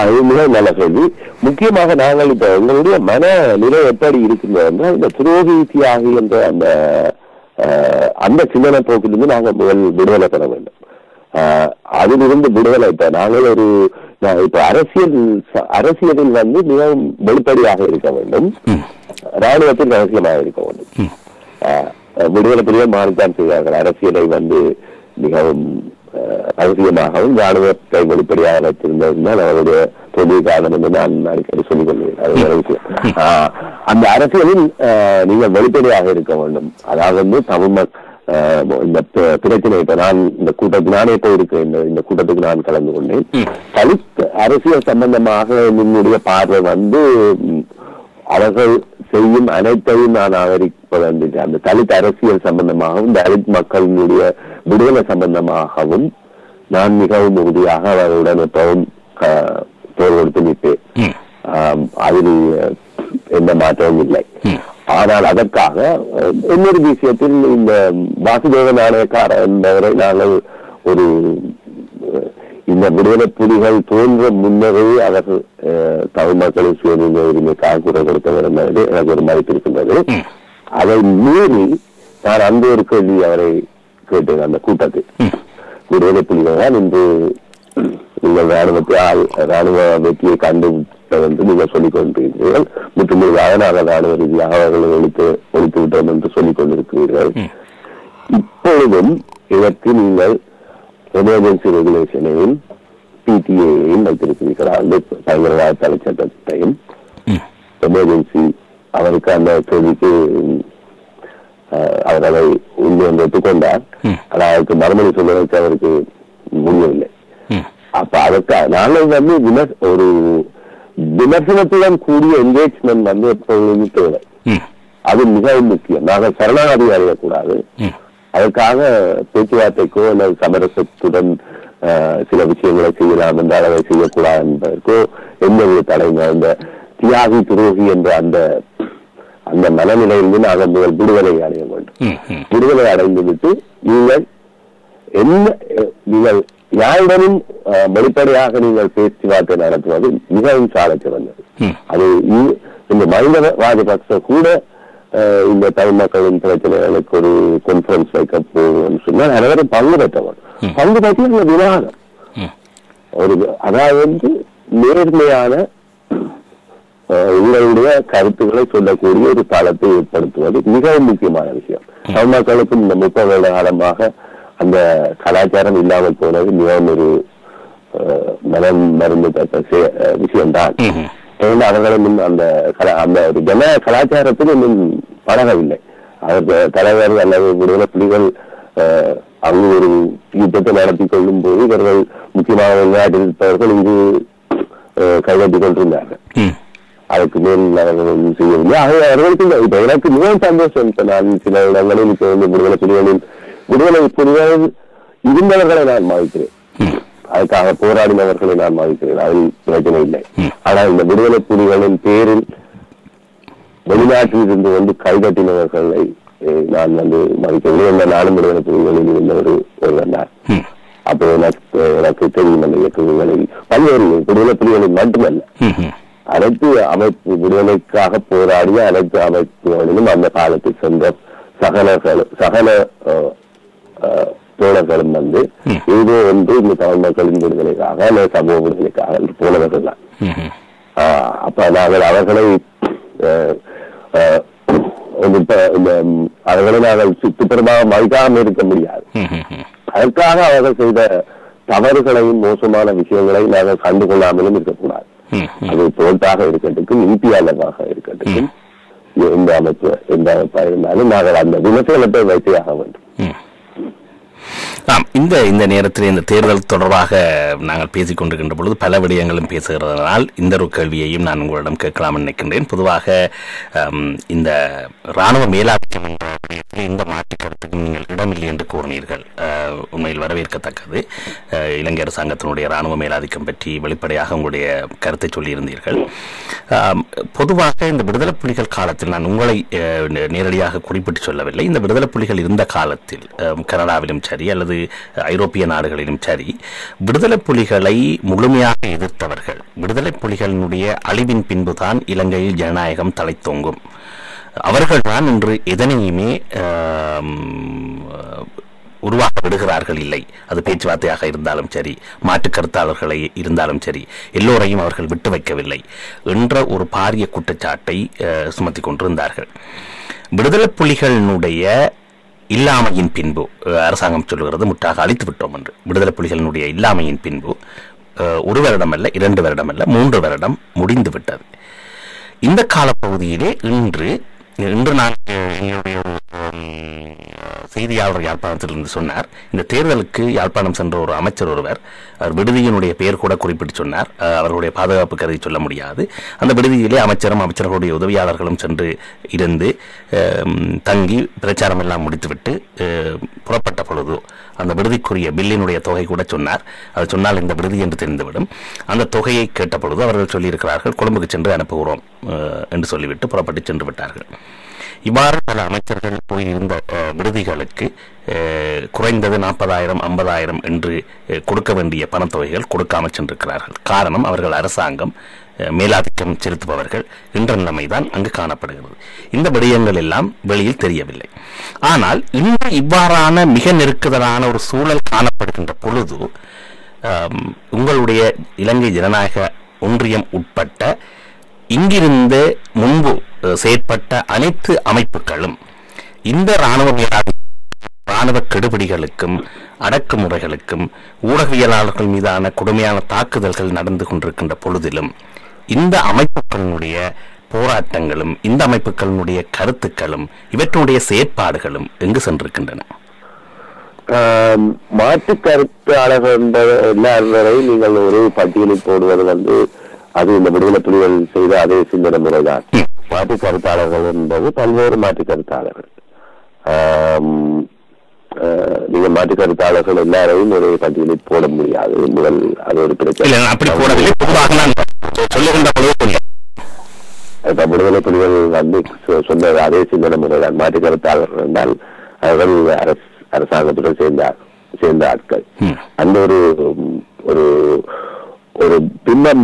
இது மிக நல்ல கேள்வி. முக்கியமாக நாங்கள் இப்ப எங்களுடைய மனநிலை எப்படி இருக்கின்றது என்றால், இந்த துரோகி தியாகி என்ற அந்த சிந்தனை போக்கிலிருந்து நாங்கள் முதல் விடுதலை பெற வேண்டும். அதிலிருந்து விடுதலை இப்ப நாங்கள் இப்ப அரசியலில் மிகவும் வெளிப்படையாக இருக்க வேண்டும், ராணுவத்தில் ரகசியமாக இருக்க வேண்டும். விடுதலை புலிகள் மாறித்தான் செய்வார்கள். அரசியலை மிகவும் ரகசியமாகவும் ராணுவத்தை வெளிப்படையாக வைத்திருந்ததுதான் அவருடைய தொழில் காரணம் என்று நான் அடிக்கடி சொல்லிக் கொள்வேன். அந்த அரசியலில் நீங்கள் வெளிப்படையாக இருக்க வேண்டும். அதாவது தமிழ் இந்த பிரச்சனை இப்ப நான் இந்த கூட்டத்துக்கு நானே போயிருக்கேன், இந்த கூட்டத்துக்கு நான் கலந்து கொண்டேன். தலித் அரசியல் சம்பந்தமாக என்னுடைய பார்வை அவர்கள் செய்யும் அனைத்தையும் நான் ஆதரிப்பது அந்த தலித் அரசியல் சம்பந்தமாகவும் தலித் மக்களினுடைய விடுதலை சம்பந்தமாகவும் நான் மிகவும் உறுதியாக அவர்களுடன் எப்பவும் போர் கொடுத்து நிற்பேன். அதில் எந்த மாற்றமும் இல்லை. ஆனால் அதற்காக இன்னொரு விஷயத்தில் இந்த வாசுதேவ நாணயக்கார என்பவரை நாங்கள் இந்த விடுதலை புலிகள் தோன்ற முன்னரே அவர் தமிழ் மக்களின் சுயநிலை உரிமைக்காக குரல் கொடுத்தவர் என்பது எனக்கு ஒரு மதிப்பு இருக்கின்றது. அதை மீறி நான் அந்த ஒரு கேள்வி அவரை கேட்டேன். அந்த கூட்டத்தில் விடுதலை புலிகள் தான் இன்று நீங்கள் ராணுவ வெற்றியை கண்டு என்று நீங்கள் சொல்லிக் கொண்டிருக்கிறீர்கள், முற்றுமுழுதாக நாங்கள் ராணுவ ரீதியாக அவர்களை ஒழித்து விட்டோம் என்று சொல்லிக் கொண்டிருக்கிறீர்கள். இப்பொழுதும் இதற்கு நீங்கள் எமர்ஜென்சி ரெகுலேஷனையும் பிடிஏயையும் வைத்திருக்கிறீர்கள், பயங்கரவாத தடை சட்டத்தையும். எமர்ஜென்சி அவருக்கு அந்த கேள்விக்கு அவர் அதை உண்மையை ஒத்துக்கொண்டார். ஆனால் அவருக்கு மறுமொழி சொல்வதற்கு அவருக்கு முடியவில்லை. அப்ப அதற்காக நாங்கள் ஒரு விமர்சனத்துடன் கூடிய என்கேஜ்மெண்ட் எப்பொழுதும் தேவை. அது மிகவும் முக்கியம். நாங்கள் சரணாகதி அடையக்கூடாது. அதற்காக பேச்சுவார்த்தைக்கோ அல்லது சமரசத்துடன் சில விஷயங்களை செய்யலாம் என்றால் அதை செய்யக்கூடாது என்பதற்கோ எந்தவித தடைங்க. இந்த தியாகி துரோகி என்ற அந்த மனநிலையிலிருந்து நாங்கள் முதல் விடுதலை அடைய வேண்டும். விடுதலை அடைந்து விட்டு நீங்கள் யாருடனும் வெளிப்படையாக நீங்கள் பேச்சுவார்த்தை நடத்துவது மிகவும் சாலை சிறந்தது. அது இந்த மஹிந்த ராஜபக்ச கூட இந்த தமிழ் மக்களின் பிரச்சனைகளுக்கு ஒரு கான்பரன்ஸ் வைக்க போகும் சொன்னால் அனைவரும் பங்கு பெற்றவர். பங்கு பற்றி அந்த விவாதம் அதாவது நேர்மையான உங்களுடைய கருத்துக்களை சொல்லக்கூடிய ஒரு தளத்தை ஏற்படுத்துவது மிகவும் முக்கியமான விஷயம். தமிழ் மக்களுக்கும் இந்த 30 வருட காலமாக அந்த கலாச்சாரம் இல்லாமல் போனது மிகவும் ஒரு மனம் மருந்து விஷயம்தான். அவர்களும் அந்த ஒரு ஜன கலாச்சாரத்தில் இன்னும் பழகவில்லை. அவர் தலைவர் அல்லது விடுதலை புலிகள் அங்கு ஒரு யுத்தத்தை நடத்தி கொள்ளும் போது இவர்கள் முக்கியமாக வெளிநாட்டில் இருப்பவர்கள் இங்கு கைகட்டி கொண்டிருந்தார்கள். அதுக்கு மேல் அவர்கள் செய்யவில்லை. ஆகவே அவர்களுக்கு இப்ப எனக்கு மிகவும் சந்தோஷம். இப்ப நான் சில இடங்களில் இப்ப விடுதலை புலிகள் இருந்தவர்களை நான் மதிக்கிறேன், அதுக்காக போராடினவர்களை நான் மதிக்கிறேன், அதில் பிரச்சனை இல்லை. ஆனால் இந்த விடுதலை புலிகளின் பேரில் வெளிநாட்டில் இருந்து கைகட்டினவர்களை நான் மதிக்கவில்லை. இந்த நாடும் விடுதலை புலிகளில் இருந்த ஒருவர் தான். அப்போ எனக்கு தெரியும் அந்த இயக்கங்களில் பல்வேறு விடுதலை புலிகளில் மட்டுமல்ல, அனைத்து அமைப்பு விடுதலைக்காக போராடிய அனைத்து அமைப்புகளிலும் அந்த காலத்தில் சென்ற சகல தோழர்களும் ஏதோ ஒன்று இந்த தமிழ் மக்களின் விடுதலைக்காக அல்லது சமூக விடுதலைக்காக என்று போனவர்கள் தான். அப்ப நாங்கள் அவர்களை நாங்கள் சுற்றுப்புறமாக மதிக்காமல் இருக்க முடியாது. அதற்காக அவர்கள் செய்த தவறுகளையும் மோசமான விஷயங்களை நாங்கள் கண்டுகொள்ளாமலும் இருக்கக்கூடாது. அது தோட்டாக இருக்கட்டும், நீதியாளராக இருக்கட்டும், எந்த அமைப்பா இருந்தாலும் நாங்கள் அந்த விமர்சனத்தை வைத்தியாக வேண்டும். இந்த நேரத்தில் இந்த தேர்தல் தொடர்பாக நாங்கள் பேசிக் கொண்டிருக்கின்ற பொழுது பல விடயங்களும் பேசுகிறதனால் இந்த ஒரு கேள்வியையும் நான் உங்களிடம் கேட்கலாம் நினைக்கின்றேன். பொதுவாக இந்த இராணுவ மேலாதிக்கம் என்ற இந்த மாற்று கருத்துக்கு நீங்கள் இடமில்லை என்று கூறினீர்கள். உண்மையில் வரவேற்கத்தக்கது. இலங்கை அரசாங்கத்தினுடைய இராணுவ மேலாதிக்கம் பற்றி வெளிப்படையாக உங்களுடைய கருத்தை சொல்லியிருந்தீர்கள். பொதுவாக இந்த விடுதலை புலிகள் காலத்தில் நான் உங்களை நேரடியாக குறிப்பிட்டு சொல்லவில்லை. இந்த விடுதலை புலிகள் இருந்த காலத்தில் கனடாவிலும் சரி அல்லது ஐரோப்பிய நாடுகளிலும் சரி விடுதலை புலிகளை முழுமையாக எதிர்த்தவர்கள், விடுதலை புலிகளினுடைய அழிவின் பின்புதான் இலங்கையில் ஜனநாயகம் தலைத்தோங்கும். அவர்கள்தான் இன்று எதனையுமே உருவாக்க விடுகிறார்கள் இல்லை. அது பேச்சுவார்த்தையாக இருந்தாலும் சரி, மாற்று கருத்தாளர்களை இருந்தாலும் சரி, எல்லோரையும் அவர்கள் விட்டு வைக்கவில்லை என்ற ஒரு பாரிய குற்றச்சாட்டை சுமத்தி கொண்டிருந்தார்கள். விடுதலை புலிகளினுடைய இல்லாமையின் பின்பு அரசாங்கம் சொல்லுகிறது முற்றாக அழித்து விட்டோம் என்று. விடுதலை புலிகளினுடைய இல்லாமையின் பின்பு 1 வருடம் அல்ல, 2 வருடம் அல்ல, 3 வருடம் முடிந்து விட்டது. இந்த காலப்பகுதியிலே இன்று நான் எங்களுடைய செய்தியாளர் யாழ்ப்பாணத்திலிருந்து சொன்னார், இந்த தேர்தலுக்கு யாழ்ப்பாணம் சென்ற ஒரு அமைச்சர் ஒருவர், அவர் விடுதியினுடைய பெயர் கூட குறிப்பிட்டு சொன்னார். அவர்களுடைய பாதுகாப்பு கருதி சொல்ல முடியாது. அந்த விடுதியிலே அமைச்சர்களுடைய உதவியாளர்களும் சென்று இருந்து தங்கி பிரச்சாரம் எல்லாம் முடித்துவிட்டு புறப்பட்ட பொழுது அந்த விடுதிக்குரிய பில்லினுடைய தொகை கூட சொன்னார். அது சொன்னால் இந்த விடுதி என்று தெரிந்துவிடும். அந்த தொகையை கேட்ட பொழுது அவர்கள் சொல்லியிருக்கிறார்கள், கொழும்புக்கு சென்று அனுப்புகிறோம் என்று சொல்லிவிட்டு புறப்பட்டு சென்று விட்டார்கள். இவ்வாறு பல அமைச்சர்கள் போயிருந்த விடுதிகளுக்கு குறைந்தது 40,000 50,000 என்று கொடுக்க வேண்டிய பணத்தொகைகள் கொடுக்காமல் சென்றிருக்கிறார்கள். காரணம், அவர்கள் அரசாங்கம் மேலாதிக்கம் செலுத்துபவர்கள் என்ற நிலைமைதான் அங்கு காணப்படுகிறது. இந்த விடயங்கள் எல்லாம் வெளியில் தெரியவில்லை. ஆனால் இன்று இவ்வாறான மிக நெருக்குதலான ஒரு சூழல் காணப்படுகின்ற பொழுது உங்களுடைய இலங்கை ஜனநாயக ஒன்றியம் உட்பட்ட இங்கிருந்து முன்பு செயற்பட்ட அனைத்து அமைப்புகளும் இந்த இராணுவ கெடுபிடிகளுக்கும் அடக்குமுறைகளுக்கும் ஊடகவியலாளர்கள் மீதான கொடுமையான தாக்குதல்கள் நடந்து கொண்டிருக்கின்ற பொழுதிலும் இந்த அமைப்புகளுடைய போராட்டங்களும் இந்த அமைப்புகளுடைய கருத்துக்களும் இவற்றுடைய செயற்பாடுகளும் எங்கு சென்றிருக்கின்றன? மாற்று கருத்தாளர்கள் எல்லாரையும் நீங்கள் ஒரு பட்டியலில் போடுவது அது இந்த விடுதலை புலிகள் செய்த அதே சிந்தனை முறைதான். மாற்று கருத்தாளர்கள் என்பது பல்வேறு மாற்று கருத்தாளர்கள். நீங்க மாற்று கருத்தாளர்கள் எல்லாரையும் ஒரு பட்டியலில் போட முடியாது. முதல் அது ஒரு பிரச்சனை. விடுதலை புலிகள் சொன்ன அதே சிந்தனை முறைதான். மாற்று கருத்தாளர்கள் என்றால் அவர்கள் அரசாங்கத்துடன் சேர்ந்த ஆட்கள். அந்த ஒரு ஒரு பின்னம்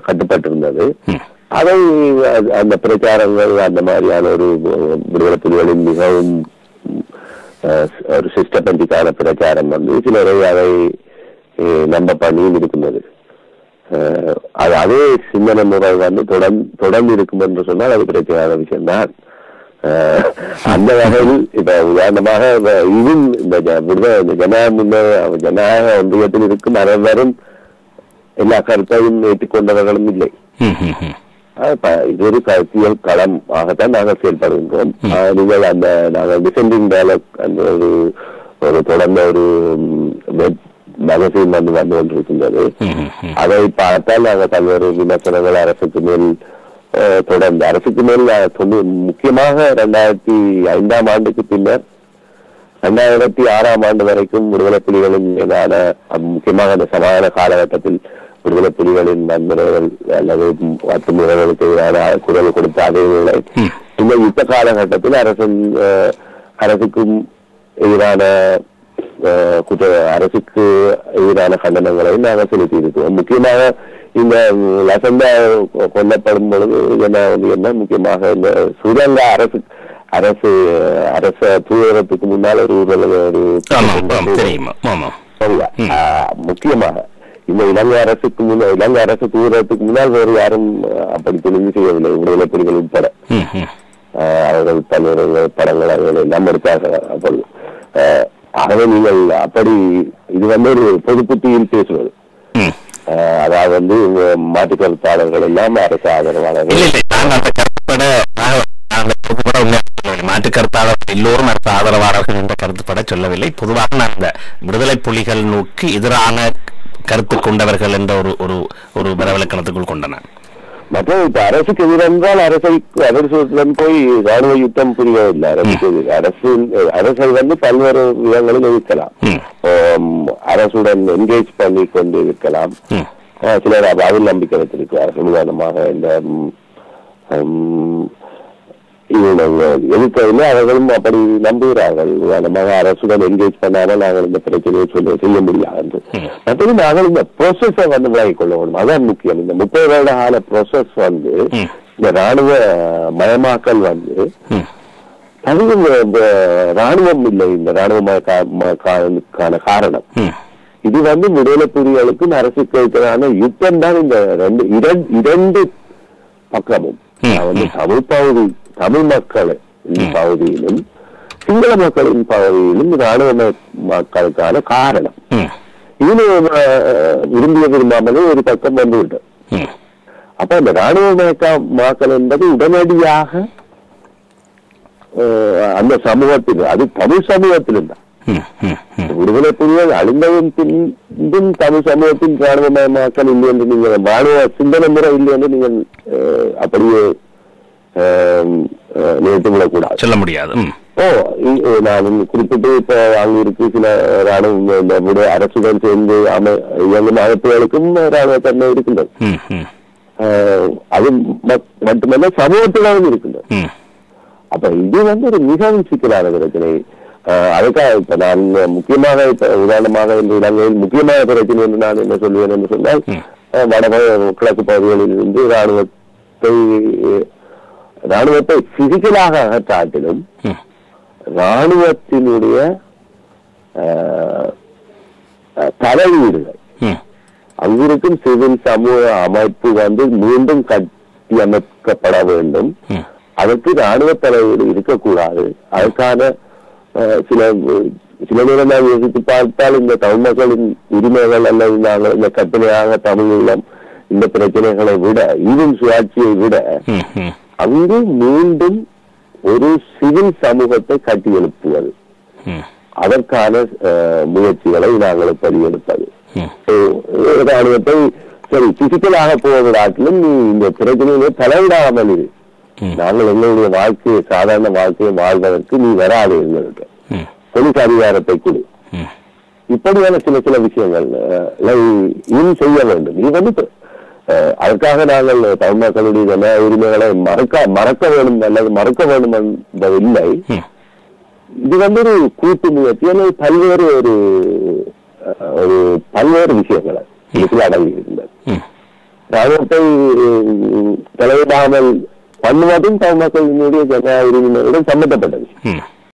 கட்டுப்பட்டிருந்தது. அதை அந்த பிரச்சாரங்கள் அந்த மாதிரியான ஒரு விடுதலை புலிகளின் மிகவும் ஒரு சிஸ்டமேட்டிக்கான பிரச்சாரம் சிலரை அதை நம்ப பண்ணியும் இருக்கின்றது. அதே சிந்தனை முறை தொடர்ந்து இருக்கும் என்று சொன்னால் அது பிரச்சனையான விஷயம்தான். அந்த வகையில் இப்ப உதாரணமாக இதுவும் இந்த ஜனநாயக ஒன்றியத்தில் இருக்கும் அனைவரும் எல்லா கருத்தையும் ஏற்றுக்கொண்டவர்களும் இல்லை. இது ஒரு கருத்தியல் களம் ஆகத்தான் நாங்கள் செயல்படுகின்றோம். நீங்கள் நாங்கள் டிசெண்டிங் டயலாக் அந்த ஒரு தொடர்ந்த ஒரு மகசூல் வந்து கொண்டிருக்கின்றது. அதை பார்த்தால் நாங்கள் பல்வேறு விமர்சனங்கள் அரசுக்கு மேல் தொடர்ந்து அரசுக்கு மேல் முக்கியமாக 2005ஆம் ஆண்டுக்கு பின்னர் 2006ஆம் ஆண்டு வரைக்கும் விடுதலை புலிகளின் மீதான முக்கியமாக அந்த சமாதான காலகட்டத்தில் விடுதலை புலிகளின் நன்முறைகள் அல்லது அத்துமுறைகளுக்கு எதிரான குரல் கொடுத்த அதே வேளை இந்த யுத்த காலகட்டத்தில் அரசுக்கும் எதிரான அரசுக்கு எதிரான கண்டனங்களை நாங்கள் செலுத்தி இருக்கிறோம். முக்கியமாக இந்த லசந்தா கொல்லப்படும் பொழுது என்ன முக்கியமாக இந்த சுரங்க அரச தூதரத்துக்கு முன்னால் முக்கியமாக இந்த இலங்கை அரசு தூதரத்துக்கு முன்னால் வேறு யாரும் அப்படி தெளிவு செய்யவில்லை, விடுதலை புலிகள் உட்பட. அவர்கள் பல்வேறு படங்கள் அவர்கள் எல்லாம் எடுத்தார்கள். ஆகவே நீங்கள் அப்படி இது ஒரு பொதுப்புத்தியில் பேசுவது, அதாவது மாற்று கருத்தாளர்கள் எல்லாம் அரசு ஆதரவாளர்கள். மாற்று கருத்தாளர்கள் எல்லோரும் அரசு ஆதரவாளர்கள் என்ற கருத்துப்பட சொல்லவில்லை. பொதுவாக நான் இந்த விடுதலை புலிகள் நோக்கி எதிரான கருத்து கொண்டவர்கள் என்ற ஒரு வரவிலக்கணத்துக்குள் கொண்டன. மற்ற இப்ப அரசுக்கு எதிரென்றால் அரசுடன் போய் ராணுவ யுத்தம் புரியவில்லை. அரசை பல்வேறு விதங்களில் எதிர்க்கலாம். அரசுடன் என்கேஜ் பண்ணி கொண்டு இருக்கலாம். சிலர் அதில் நம்பிக்கை வைத்திருக்கிறார்கள். உதாரணமாக இந்த எதிர்க்கவில்லை, அவர்களும் அப்படி நம்புகிறார்கள். உதாரணமாக அரசுடன் என்கேஜ் பண்ணாமல் நாங்கள் இந்த பிரச்சனையை செய்ய முடியாது. மற்றபடி நாங்கள் இந்த ப்ரோசஸை வந்து விலகிக் கொள்ள வேண்டும். அதான் முக்கியம். இந்த 30 வருட கால ப்ரோசஸ் வந்து இந்த ராணுவ மயமாக்கல் வந்து ராணுவம் இல்லை. இந்த ராணுவமயக்கான காரணம் இது வந்து விடுதலை புலிகளுக்கும் அரசுக்கு யுத்தம் தான். இந்த இரண்டு பக்கமும் வந்து தமிழ் மக்களின் பகுதியிலும் சிங்கள மக்களின் பகுதியிலும் ராணுவ மக்களுக்கான காரணம். இது விரும்பாமலே ஒரு பக்கம் வந்துவிட்டது. அப்ப இந்த ராணுவமயமாக்கல் என்பது உடனடியாக அந்த சமூகத்தில், அது தமிழ் சமூகத்திலும் தான். விடுதலை புலிகள் அழிந்ததும் பின்பும் தமிழ் சமூகத்தின் ராணுவமயமாக்கல் இல்லை என்று நீங்கள் ராணுவ சிந்தனை முறை இல்லை என்று நீங்கள் அப்படியே நிறுத்திவிடக்கூடாது, சொல்ல முடியாது. நான் குறிப்பிட்டு இப்ப அங்கிருக்கு சில ராணுவ அரசுடன் சேர்ந்து இயங்கும் அமைப்புகளுக்கும் ராணுவ தன்மை இருக்கின்றது. அது மட்டுமல்ல சமூகத்திலும் இருக்கின்றது. அப்ப இது வந்து ஒரு மிகவும் சிக்கலான பிரச்சனை. அதுக்காக இப்ப நான் முக்கியமாக இப்ப உதாரணமாக இந்த இலங்கையில் முக்கியமான பிரச்சனை என்று நான் என்ன சொல்லுவேன் என்று சொன்னால், கிழக்கு பகுதிகளில் இருந்து ராணுவத்தை பிசிக்கலாக அகற்றாட்டிலும் ராணுவத்தினுடைய தலையீடுகள், அங்கிருக்கும் சிவில் சமூக அமைப்பு வந்து மீண்டும் கட்டியமைக்கப்பட வேண்டும். அதற்கு ராணுவ தலையீடு இருக்கக்கூடாது. அதற்கான சில நேரம் நான் யோசித்து பார்த்தால் இந்த தமிழ் மக்களின் உரிமைகள் அல்லது நாங்கள் இந்த கற்பனையாக தமிழீழம் இந்த பிரச்சனைகளை விட, ஈவின் சுயாட்சியை விட அங்கு மீண்டும் ஒரு சிவில் சமூகத்தை கட்டி எழுப்புவது, அதற்கான முயற்சிகளை நாங்கள் பரிகெடுப்பது. ராணுவத்தை சரி பிசிக்கலாக போவதாட்டிலும் நீ இந்த பிரச்சனையிலே தலையிடாமல் இரு, நாங்கள் எங்களுடைய வாழ்க்கையை சாதாரண வாழ்க்கையை வாழ்வதற்கு நீ வராது, எங்களுக்கு போலீஸ் அதிகாரத்தை கொடு, இப்படியான சில விஷயங்கள் இன்னும் செய்ய வேண்டும். இது வந்து அதற்காக நாங்கள் தமிழ் மக்களுடைய ஜன உரிமைகளை மறக்க வேண்டும் அல்லது மறக்க வேண்டும் என்பதில்லை. இது வந்து ஒரு கூட்டு முயற்சி அல்லது பல்வேறு விஷயங்களை இதுக்குள்ள அடங்கி இருந்தது. ராணுவத்தை தலையிடாமல் பண்ணுவதும் தமிழ் மக்களினுடைய ஜன உரிமைகளுடன் சம்பந்தப்பட்ட விஷயம்.